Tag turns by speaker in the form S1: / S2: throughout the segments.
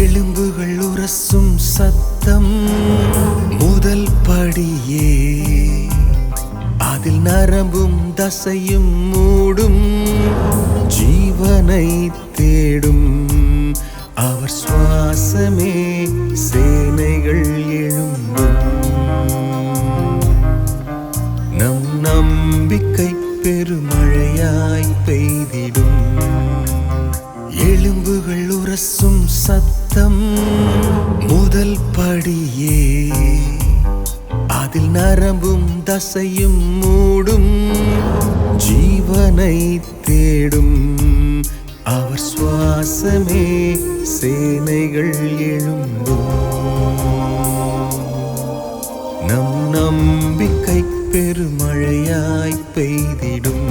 S1: எலும்புகள் உரசும் சத்தம் முதல் படியே, அதில் நரம்பும் தசையும் மூடும், ஜீவனை தேடும் அவர் சுவாசமே சேனைகள் எழும்பும். நம் நம்பிக்கை பெருமழையாய் பெய்திடும். எலும்புகள் உரசும் சத்தம் முதல் படியே, அதில் நரம்பும் தசையும் மூடும், ஜீவனை தேடும் அவர் சுவாசமே சேனைகள் எழும்பும். நம் நம்பிக்கை பெருமழையாய் பெய்திடும்.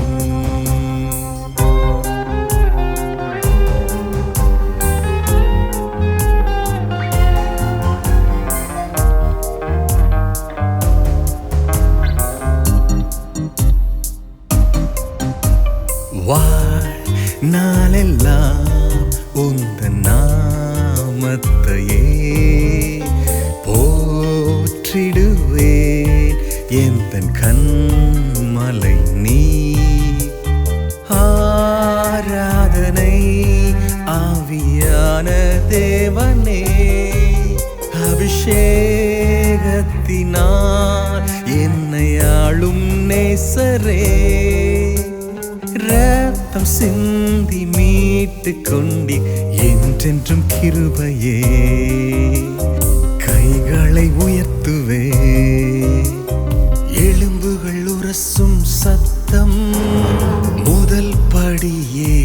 S1: நாளெல்லாம் உந்தன் நாமத்தையே போற்றிடுவேன். எந்தன் கண்மலை நீ ஆராதனை ஆவியான தேவனே, அபிஷேகத்தினால் என்னை ஆளும் நேசரே, ரத்தம் சிந்தி மீட்டு கொண்டி என்றென்றும் கிருபையே, கைகளை உயர்த்துவே. எலும்புகள் உரசும் சத்தம் முதல் படியே,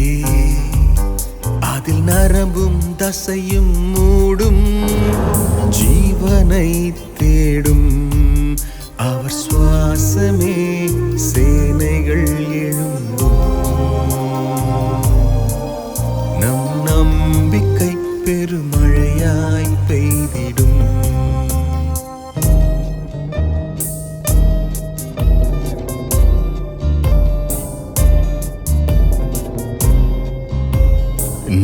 S1: அதில் நரம்பும் தசையும் மூடும், ஜீவனை தேடும் அவர் சுவாசமே சேனைகள் எழும்பும். நம் நம்பிக்கை பெருமழையாய் பெய்திடும்.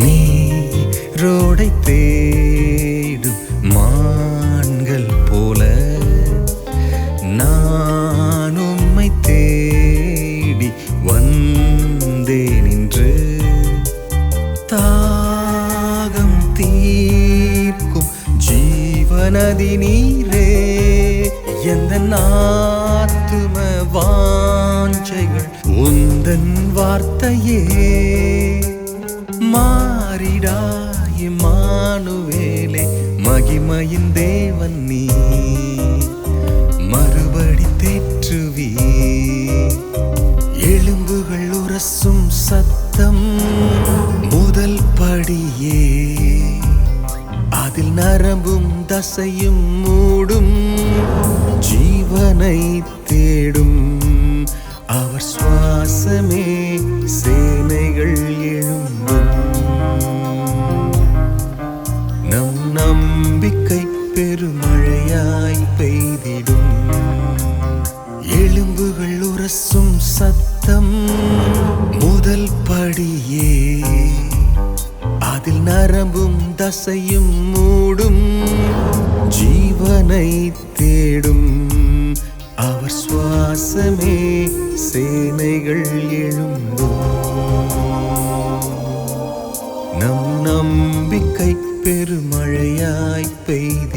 S1: நீரோடை தேடும் மான்கள் போல நான் உம்மை தேடி வந்தேன் என்று, தாகம் தீர்க்கும் ஜீவநதி நீரே, எந்த ஆத்தும வாஞ்சைகள் உந்தன் வார்த்தையே, மாறிடாய் இம்மானுவேலே, மகிமையின் தேவன் நீ மறுபடி தேற்றுவி. எலும்புகள் உரசும் சத்தம் முதல் படியே, அதில் நரம்பும் தசையும் மூடும், ஜீவனை தேடும் அவர் சுவாசமே சேனைகள் எழும்பும். நம் நம்பிக்கை பெருமழையாய் பெய்திடும். எலும்புகள் உரசும் சத்தம் முதல் படியே, அதில் நரம்பும் தசையும் மூடும், ஜீவனை தேடும் அவர் சுவாசமே சேனைகள் எழும்பும். நம் நம்பிக்கை பெருமழையாய் பெய்திடும்.